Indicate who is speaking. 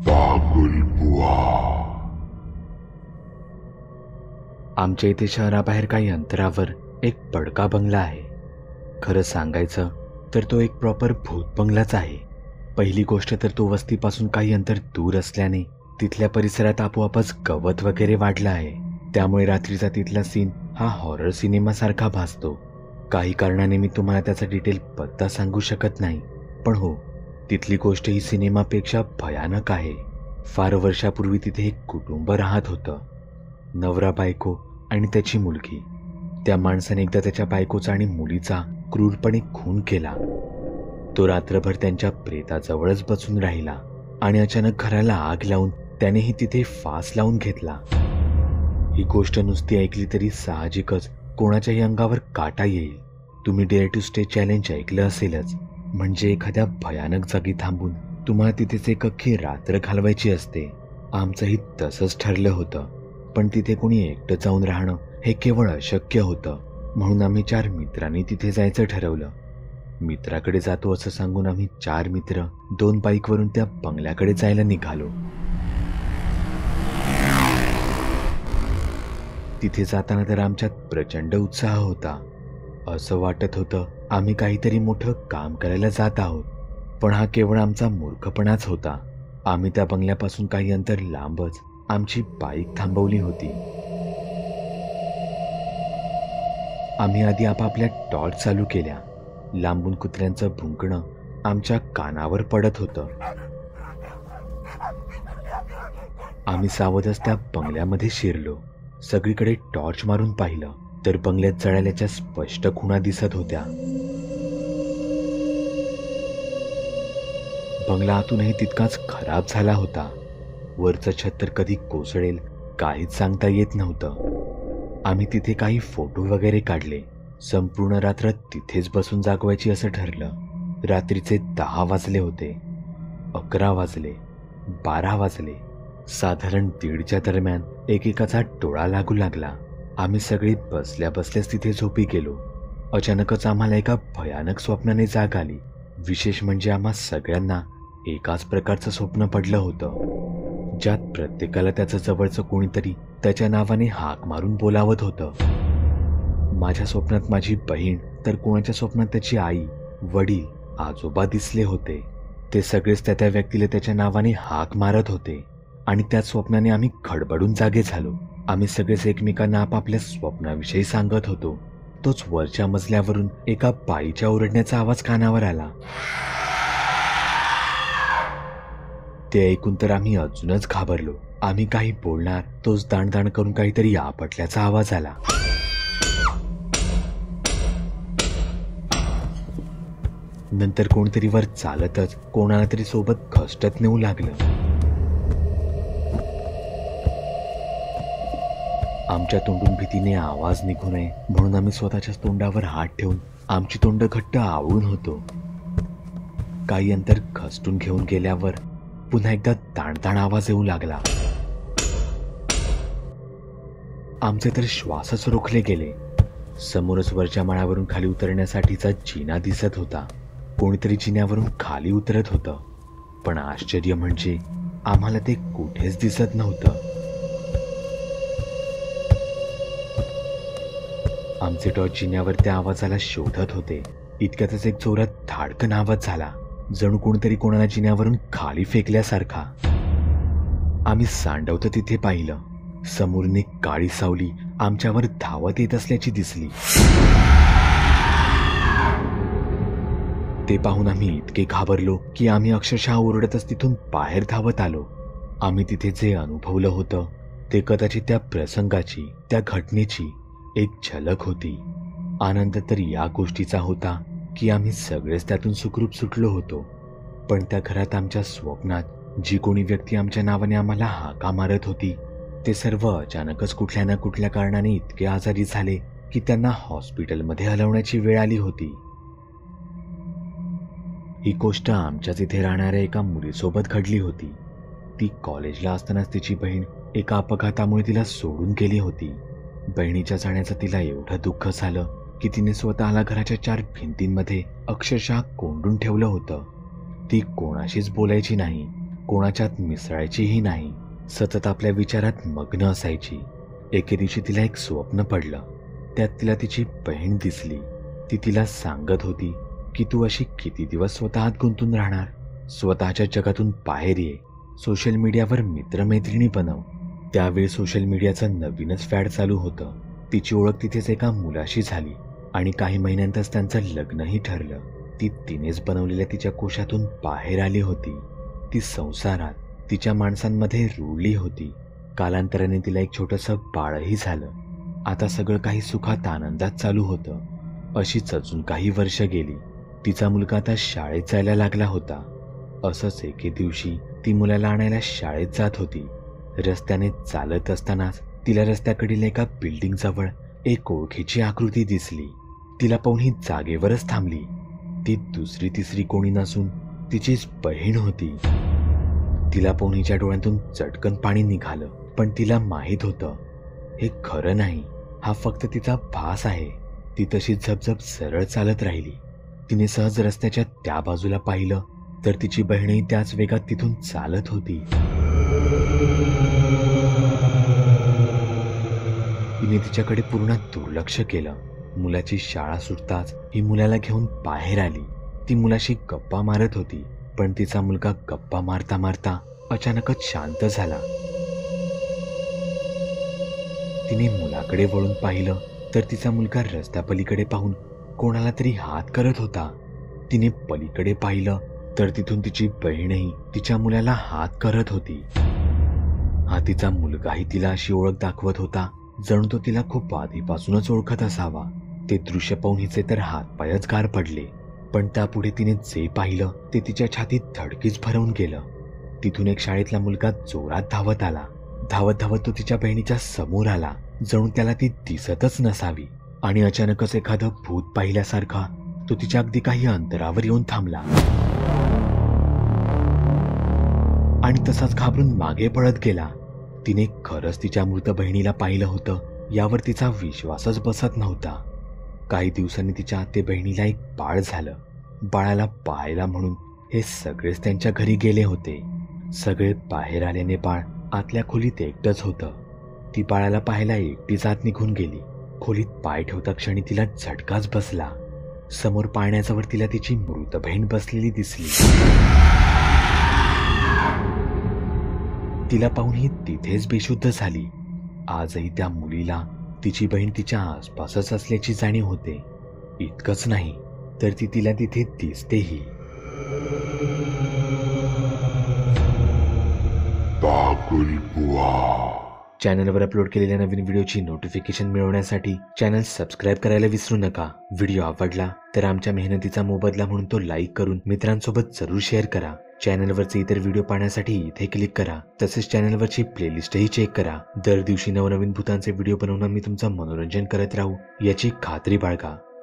Speaker 1: बागुलबुवा.
Speaker 2: आमच्या इथे शहराबाहेर काही अंतरावर एक पडका बंगला आहे. खरं सांगायचं तर तो एक प्रॉपर भूत बंगलाच आहे. पहिली गोष्ट तर तो वस्तीपासून काही अंतर दूर असल्याने तिथल्या परिसरात आपोआपच गवत वगैरे वाढलं आहे. त्यामुळे रात्रीचा तिथला सीन हा हॉरर सिनेमासारखा भासतो. काही कारणाने मी तुम्हाला त्याचा डिटेल पत्ता सांगू शकत नाही, पण हो, तिथली गोष्ट ही सिनेमापेक्षा भयानक आहे. फार वर्षापूर्वी तिथे एक कुटुंब राहत होतं. नवरा, बायको आणि त्याची मुलगी. त्या माणसाने एकदा त्याच्या बायकोचा आणि मुलीचा क्रूरपणे खून केला. तो रात्रभर त्यांच्या प्रेताजवळच बसून राहिला आणि अचानक घराला आग लावून त्यानेही तिथे फास लावून घेतला. ही गोष्ट नुसती ऐकली तरी साहजिकच कोणाच्याही अंगावर काटा येईल. तुम्ही डेअर टू स्टे चॅलेंज ऐकलं असेलच. म्हणजे एखाद्या भयानक जागी थांबून तुम्हाला तिथेच एक अख्खी रात्र घालवायची असते. आमचंही तसंच ठरलं होतं, पण तिथे कोणी एकटं जाऊन राहणं हे केवळ अशक्य होतं. म्हणून आम्ही 4 मित्रांनी तिथे जायचं ठरवलं. मित्राकडे जातो असं सांगून आम्ही 4 मित्र 2 बाईकवरून त्या बंगल्याकडे जायला निघालो. तिथे जाताना तर आमच्यात प्रचंड उत्साह होता. असं वाटत होतं आम्ही काहीतरी मोठं काम करायला जात आहोत. पण हा केवळ आमचा मूर्खपणाच होता. आम्ही त्या बंगल्यापासून काही अंतर लांबच आमची बाईक थांबवली होती. आम्ही आधी आपापल्या टॉर्च चालू केल्या. लांबून कुत्र्यांचं भुंकणं आमच्या कानावर पडत होतं. आम्ही सावधच त्या बंगल्यामध्ये शिरलो. सगळीकडे टॉर्च मारून पाहिलं तर बंगल्यात जळाल्याच्या स्पष्ट खुणा दिसत होत्या. बंगला आतूनही तितकाच खराब झाला होता. वरचं छत तर कधी कोसळेल काहीच सांगता येत नव्हतं. आम्ही तिथे काही फोटो वगैरे काढले. संपूर्ण रात्र तिथेच बसून जागवायची असं ठरलं. रात्रीचे 10 वाजले होते. 11 वाजले, 12 वाजले. साधारण 1:30च्या दरम्यान एकेकाचा डोळा लागू लागला. आम्ही सगळे बसल्या बसल्याच तिथे झोपी गेलो. अचानकच आम्हाला एका भयानक स्वप्नाने जाग आली. विशेष म्हणजे आम्हा सगळ्यांना एकाच प्रकारचं स्वप्न पडलं होतं, ज्यात प्रत्येकाला त्याचं जवळचं कोणीतरी त्याच्या नावाने हाक मारून बोलावत होतं. माझ्या स्वप्नात माझी बहीण, तर कोणाच्या स्वप्नात त्याची आई, वडील, आजोबा दिसले होते. ते सगळेच त्या व्यक्तीला त्याच्या नावाने हाक मारत होते आणि त्याच स्वप्नाने आम्ही खडबडून जागे झालो. आम्ही सगळेच एकमेकांना आपापल्या स्वप्नाविषयी सांगत होतो. तोच वरच्या मजल्यावरून एका बाईच्या ओरडण्याचा आवाज कानावर आला. ते ऐकून तर आम्ही अजूनच घाबरलो. आम्ही काही बोलणार तोच दाणदाण करून काहीतरी आपटल्याचा आवाज आला. नंतर कोणतरी वर चालतच कोणाला तरी सोबत खष्टत नेऊ लागलं. आमच्या तोंडून भीतीने आवाज निघू नये म्हणून आम्ही स्वतःच्याच तोंडावर हात ठेवून आमची तोंड घट्ट आवळून होतो. काही अंतर खसटून घेऊन गेल्यावर पुन्हा एकदा ताणताण आवाज येऊ लागला. आमचे तर श्वासच रोखले गेले. समोरच वरच्या माळावरून खाली उतरण्यासाठीचा जिना दिसत होता. कोणीतरी जिन्यावरून खाली उतरत होतं, पण आश्चर्य म्हणजे आम्हाला ते कुठेच दिसत नव्हतं. आमचे टॉर्च जिन्यावर त्या आवाजाला शोधत होते. इतक्यातच एक जोरात धाडकन आवाज झाला, जणू कोणीतरी कोणाला जिन्यावरून खाली फेकल्यासारखा. आम्ही सांडवतं तिथे पाहिलं. समोरून एक काळी सावली आमच्यावर धावत येत असल्याची दिसली. ते पाहून आम्ही इतके घाबरलो की आम्ही अक्षरशः ओरडतच तिथून बाहेर धावत आलो. आम्ही तिथे जे अनुभवलं होतं ते कदाचित त्या प्रसंगाची, त्या घटनेची एक झलक होती. आनंद तर या गोष्टीचा होता की आम्ही सगळेच त्यातून सुखरूप सुटलो होतो. पण त्या घरात आमच्या स्वप्नात जी कोणी व्यक्ती आमच्या नावाने आम्हाला हाका मारत होती ते सर्व अचानकच कुठल्या ना कुठल्या कारणाने इतके आजारी झाले की त्यांना हॉस्पिटलमध्ये हलवण्याची वेळ आली होती. ही गोष्ट आमच्याच इथे राहणाऱ्या एका मुलीसोबत घडली होती. ती कॉलेजला असतानाच तिची बहीण एका अपघातामुळे तिला सोडून गेली होती. बहिणीच्या जाण्याचं तिला एवढं दुःख झालं की तिने स्वतःला घराच्या 4 भिंतींमध्ये अक्षरशः कोंडून ठेवलं होतं. ती कोणाशीच बोलायची नाही, कोणाच्यात मिसळायचीही नाही. सतत आपल्या विचारात मग्न असायची. एके दिवशी तिला एक स्वप्न पडलं. त्यात तिला तिची बहीण दिसली. ती तिला सांगत होती की तू अशी किती दिवस स्वतःत गुंतून राहणार. स्वतःच्या जगातून बाहेर ये. सोशल मीडियावर मित्रमैत्रिणी बनव. त्यावेळी सोशल मीडियाचं नवीनच फॅड चालू होतं. तिची ओळख तिथेच एका मुलाशी झाली आणि काही महिन्यांतच त्यांचं लग्नही ठरलं. ती तिनेच बनवलेल्या तिच्या कोशातून बाहेर आली होती. ती संसारात तिच्या माणसांमध्ये रुळली होती. कालांतराने तिला एक छोटंसं बाळही झालं. आता सगळं काही सुखात आनंदात चालू होतं. अशीच अजून काही वर्ष गेली. तिचा मुलगा आता शाळेत जायला लागला होता. असंच एके दिवशी ती मुलाला आणायला शाळेत जात होती. रस्त्याने चालत असतानाच तिला रस्त्याकडील एका बिल्डिंग जवळ एक ओळखीची आकृती दिसली. तिला पाहून ही जागेवरच थांबली. ती दुसरी तिसरी कोणी नसून तिचीच बहीण होती. तिला पाहून हिच्या डोळ्यातून चटकन पाणी निघालं. पण तिला माहीत होतं हे खरं नाही. हा फक्त तिचा भास आहे. ती तशी झपझप सरळ चालत राहिली. तिने सहज रस्त्याच्या त्या बाजूला पाहिलं तर तिची बहीणही त्याच वेगात तिथून चालत होती. तिने तिच्याकडे पूर्ण दुर्लक्ष केलं. मुलाची शाळा सुटताच ही मुलाला घेऊन बाहेर आली. ती मुलाशी गप्पा मारत होती. पण तिचा मुलगा गप्पा मारता मारता अचानकच शांत झाला. तिने मुलाकडे वळून पाहिलं तर तिचा मुलगा रस्त्यापलीकडे पाहून कोणाला तरी हात करत होता. तिने पलीकडे पाहिलं तर तिथून तिची बहीणही तिच्या मुलाला हात करत होती. हा तिचा मुलगाही तिला अशी ओळख दाखवत होता जणू तो तिला खूप आधीपासूनच ओळखत असावा. ते दृश्य पाहून हिचे तर हातपायच गार पडले. पण त्यापुढे तिने जे पाहिलं ते तिच्या छातीत धडकीच भरवून गेलं. तिथून एक शाळेतला मुलगा जोरात धावत आला. धावत धावत तो तिच्या बहिणीच्या समोर आला जणू त्याला ती दिसतच नसावी. आणि अचानकच एखादं भूत पाहिल्यासारखा तो तिच्या अगदी काही अंतरावर येऊन थांबला आणि तसाच घाबरून मागे पळत गेला. तिने खरंच तिच्या मृत बहिणीला पाहिलं होतं यावर तिचा विश्वासच बसत नव्हता. काही दिवसांनी तिच्या आते बहिणीला एक बाळ झालं. बाळाला पाहायला म्हणून हे सगळेच त्यांच्या घरी गेले होते. सगळे बाहेर आल्याने बाळ आतल्या खोलीत एकटंच होतं. ती बाळाला पाहायला एकटीच आत निघून गेली. खोलीत पाय ठेवता क्षणी तिला झटकाच बसला. समोर पाळण्याजवळ तिला तिची मृत बहीण बसलेली दिसली. तिला पाहून ही तिथेच बेशुद्ध झाली. आजही त्या मुलीला तिची बहीण तिच्या आसपासच असल्याची जाणीव होते. इतकंच नाही तर ती तिला तिथे दिसतेही. चॅनलवर अपलोड केलेल्या नवीन व्हिडिओची नोटिफिकेशन मिळवण्यासाठी चॅनल सबस्क्राईब करायला विसरू नका. व्हिडिओ आवडला तर आमच्या मेहनतीचा मोबदला म्हणून तो लाईक करून मित्रांसोबत जरूर शेअर करा. चॅनलवरचे इतर व्हिडिओ पाहण्यासाठी इथे क्लिक करा. तसेच चॅनलवरची प्लेलिस्टही चेक करा. दर दिवशी नवनवीन भूतांचे व्हिडिओ बनवून मी तुमचं मनोरंजन करत राहू याची खात्री बाळगा.